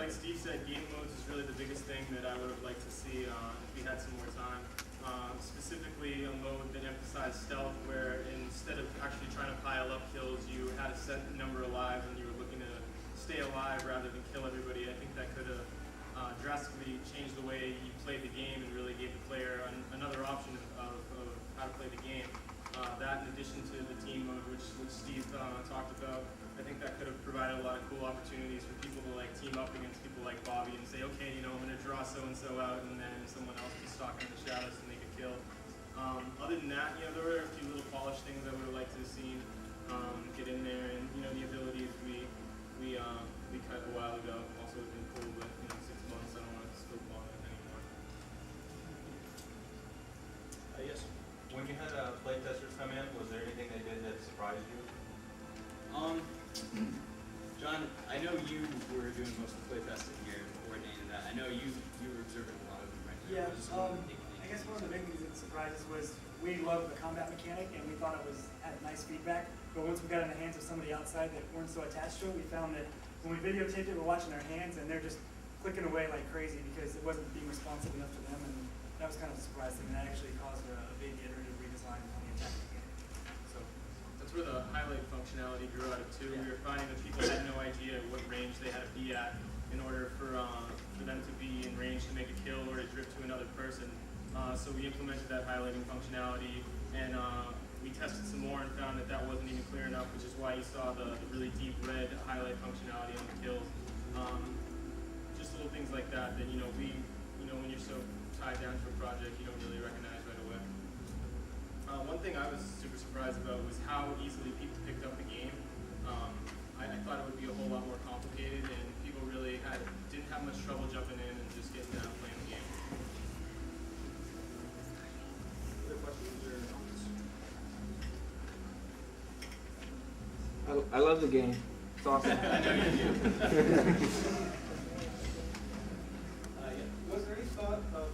like Steve said, game modes is really the biggest thing that I would have liked to see if we had some more time. Specifically a mode that emphasized stealth, where instead of actually trying to pile up kills, you had a set number of lives and you were looking to stay alive rather than kill everybody. I think that could have drastically changed the way you played the game and really gave the player another option of how to play the game. That in addition to the team mode, which Steve talked about, I think that could have provided a lot of cool opportunities for people to like team up against people like Bobby and say, okay, you know, I'm going to draw so-and-so out, and then someone else be stalking in the shadows to make a kill. Other than that, you know, there were a few little polished things I would have liked to have seen get in there, and you know, the abilities we cut a while ago also have been cool, but you know, 6 months, I don't want to scope on it anymore. Yes. When you had playtesters come in, was there anything they did that surprised you? John, I know you were doing most of the playtesting here, coordinating that. I know you were observing a lot of them, right? Yeah. I guess one of the big things that surprised us was we loved the combat mechanic and we thought it had nice feedback. But once we got in the hands of somebody outside that weren't so attached to it, we found that when we videotaped it, we're watching their hands and they're just clicking away like crazy because it wasn't being responsive enough to them, and that was kind of a surprise thing. That actually caused a big iterative redesign on the attack mechanic. So that's where the highlight functionality grew out of too. Yeah. We were finding that people had no idea what range they had to be at in order for them to be in range to make a kill or to drift to another person. So we implemented that highlighting functionality, and we tested some more and found that that wasn't even clear enough, which is why you saw the really deep red highlight functionality on the kills. Just little things like that that when you're so tied down to a project, you don't really recognize right away. One thing I was super surprised about was how easily people picked up the game. I thought it would be a whole lot more complicated, and people really didn't have much trouble jumping in and just getting down and playing the game. Other questions or comments? I love the game. It's awesome. I know you do. Was there any thought of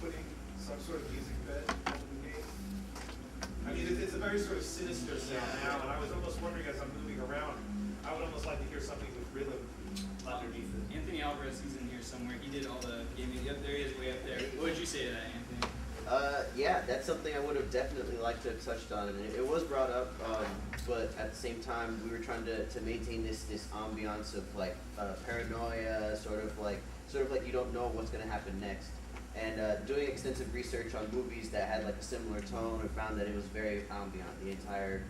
putting some sort of music bed into the game? I mean, it's a very sort of sinister sound now, and I was almost wondering as I'm moving around, I would almost like to hear something with rhythm underneath it. Anthony Alvarez, he's in here somewhere. He did all the gaming. Yep, there he is, way up there. What would you say to that, Anthony? Yeah, that's something I would have definitely liked to have touched on, and it was brought up, but at the same time, we were trying to maintain this ambiance of like paranoia, sort of like you don't know what's going to happen next. And doing extensive research on movies that had like a similar tone, we found that it was very ambient, the entire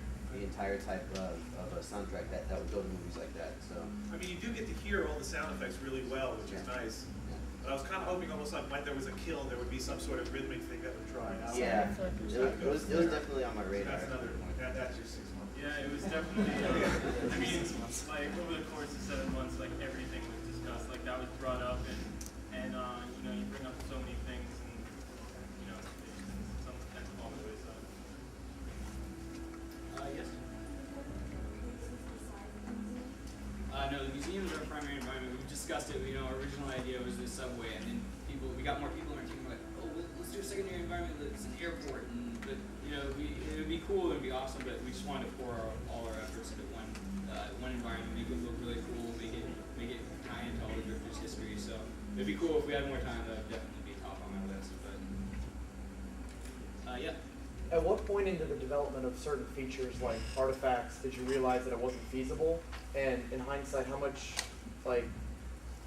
type of a soundtrack that would go to movies like that. So I mean, you do get to hear all the sound effects really well, which is nice. But I was kind of hoping almost like when there was a kill, there would be some sort of rhythmic thing that would try out. yeah, it was definitely on my radar. That's another point. That's your 6 months. Yeah, it was definitely, I mean, like over the course of 7 months, like everything was discussed, like that was brought up, and you bring up so many things, and something tends to fall by the wayside. Yes. No, the museum is our primary environment. We've discussed it. Our original idea was the subway, and then we got more people in our team. We're like, oh, let's do a secondary environment that's an airport. But it would be cool, it would be awesome, but we just wanted to pour all our efforts into one environment, make it look really cool, make it tie into all the Drifters' history. So it'd be cool if we had more time. That would definitely be top on my list. But yeah. At what point into the development of certain features like artifacts did you realize that it wasn't feasible? And in hindsight, how much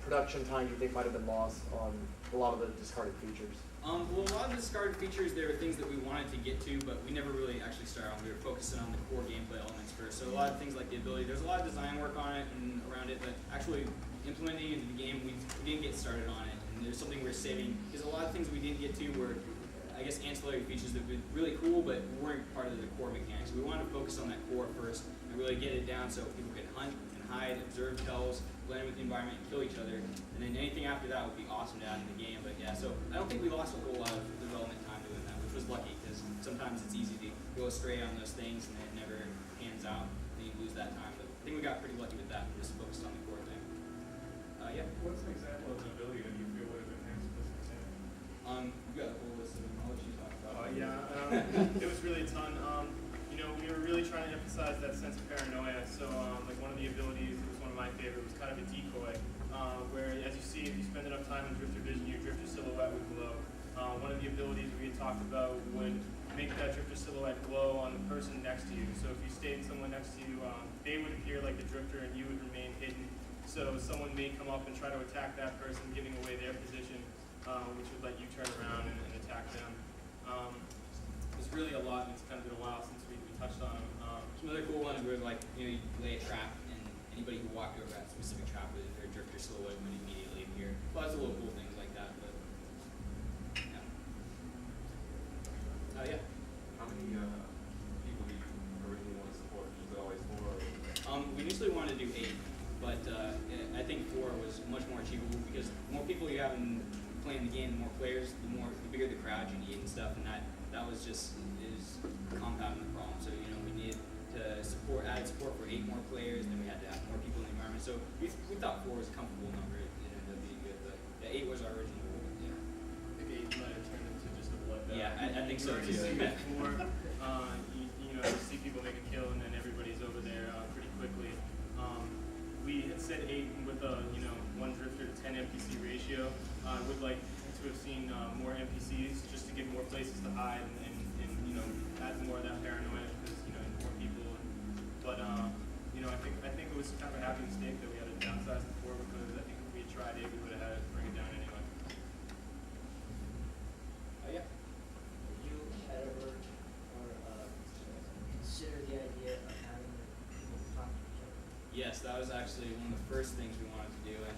production time do you think might have been lost on a lot of the discarded features? Well, a lot of the discarded features, there were things that we wanted to get to, but we never really actually started on. We were focusing on the core gameplay elements first. So a lot of things like the ability, there's a lot of design work on it and around it, but actually implementing it into the game, we didn't get started on it. And there's something we're saving, because a lot of things we didn't get to were, I guess, ancillary features that were really cool, but weren't part of the core mechanics. We wanted to focus on that core first and really get it down so people could hunt and hide, observe tells, blend with the environment, and kill each other. And then anything after that would be awesome to add in the game. But yeah, so I don't think we lost a whole lot of development time doing that, which was lucky, because sometimes it's easy to go astray on those things and then it never pans out, and you lose that time. But I think we got pretty lucky with that and just focused on the core thing. Yeah. What's an example of an ability that you feel would have enhanced this example? We've got a whole list of them. I'll let you talk about it. It was really a ton. We were really trying to emphasize that sense of paranoia. So, like one of the abilities, it was one of my favorite, was kind of a decoy, where as you see if you spend enough time in drifter vision, your drifter silhouette would glow. One of the abilities we had talked about would make that drifter silhouette glow on the person next to you. So if you stayed someone next to you, they would appear like the drifter and you would remain hidden. So someone may come up and try to attack that person, giving away their position, which would let you turn around and attack them. There's really a lot, and it's kind of been a while since we touched on them. Some other cool ones were like, you lay a trap, and anybody who walked over that specific trap with their drifter silhouette would immediately appear. Lots of little cool things like that, but yeah. Yeah. How many people do you originally want to support? Was it always 4? We initially wanted to do 8, but I think 4 was much more achievable because the more people you have playing the game, the more players, the bigger the crowd you need and stuff, and that was just is compounding the problem. So we needed to add support for 8 more players, then we had to have more people in the environment. So we thought 4 was a comfortable number. It ended up being good, but 8 was our original goal. Yeah. I think 8 might have turned into just a bloodbath. Yeah, I think so too. You see before, you see people make a kill and then everybody's over there pretty quickly. We had said 8 with a 1 drifter to 10 NPC ratio. I would like to have seen more NPCs just to give more places to hide and add more of that paranoia because more people. But I think it was kind of a happy mistake that we had to downsize the 4 because I think if we had tried 8, we would have had to bring it down anyway. Yeah. Would you ever consider the idea of having people talk to each other? Yes, that was actually one of the first things we wanted to do, and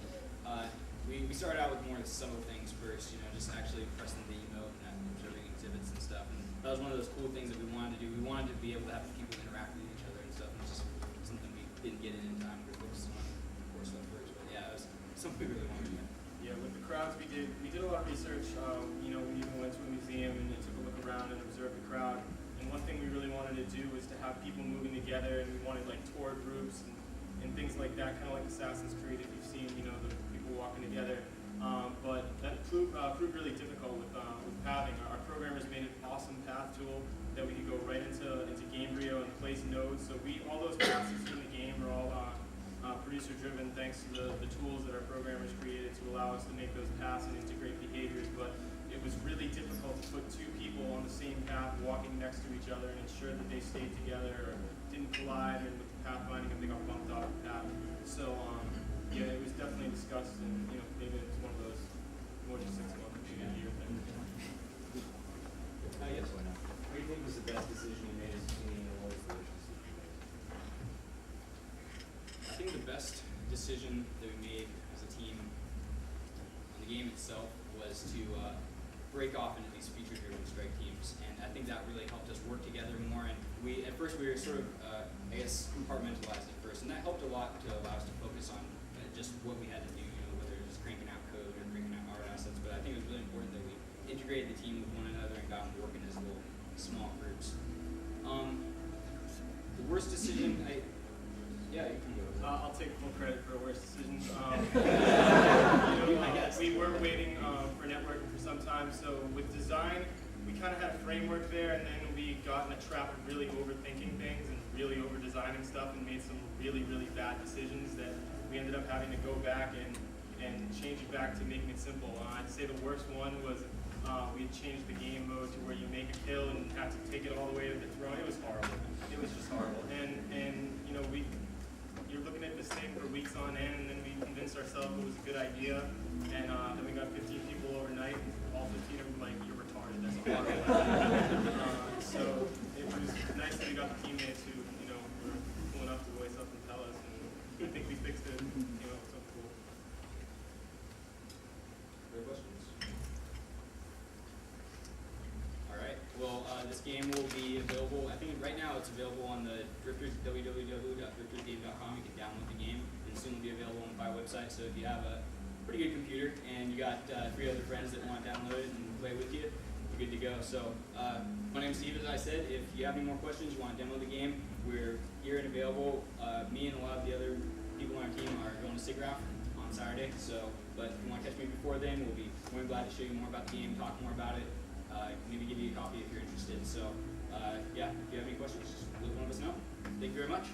we started out with more subtle things first, just actually pressing the emote and observing exhibits and stuff, and that was one of those cool things that we wanted to do. We wanted to be able to have people interact with each other and stuff, and it's just something we didn't get in time to focus on core stuff first, but yeah, it was something we really wanted to do. Yeah, with the crowds we did a lot of research. We even went to a museum and took a look around and observed the crowd. And one thing we really wanted to do was to have people moving together, and we wanted like tour groups and things like that, kind of like Assassin's Creed. If you've seen, the people walking together. But that proved really difficult with pathing. Our programmers made an awesome path tool that we could go right into Gamebryo and place nodes. So all those paths you see in the game are all producer driven thanks to the tools that our programmers created to allow us to make those paths and integrate behaviors. But it was really difficult to put 2 people on the same path walking next to each other and ensure that they stayed together or didn't collide, and with the pathfinding if they got bumped off the path. So yeah, it was definitely discussed, and maybe it's one of those more than 6 months, maybe a year thing. Yes. What do you think was the best decision you made as a team, and what was the worst decision you made? I think the best decision that we made as a team on the game itself was to break off into these feature-driven strike teams, and I think that really helped us work together more. And at first we were sort of, compartmentalized at first, and that helped a lot to allow us to focus on just what we had to do, whether it was just cranking out code or cranking out art assets. But I think it was really important that we integrated the team with one another and got them working as little small groups. The worst decision, yeah, you can go. I'll take full credit for worst decisions. We were waiting for networking for some time, so with design, we kind of had a framework there, and then we got in a trap of really overthinking things and really over-designing stuff and made some really, really bad decisions that we ended up having to go back and change it back to making it simple. I'd say the worst one was we had changed the game mode to where you make a kill and have to take it all the way to the throne. It was horrible. It was just horrible. And you're looking at this thing for weeks on end, and then we convinced ourselves it was a good idea, and then we got 15 people overnight, and all 15 of them like, you're retarded, that's horrible. So it was nice that we got the teammates who, were cool enough to voice up and tell us, and I think we fixed it, so cool. Other questions? Alright, well, this game will be available, I think right now it's available on the Drifters, www.driftersgame.com. You can download the game, and soon will be available on my website. So if you have a pretty good computer and you got 3 other friends that want to download it and play with you, you're good to go. So my name's Steve, as I said. If you have any more questions, you want to download the game, we're here and available. Me and a lot of the other people on our team are going to SIGGRAPH on Saturday. But if you want to catch me before then, we'll be more than glad to show you more about the game, talk more about it, maybe give you a copy if you're interested. So yeah, if you have any questions, just let one of us know. Thank you very much.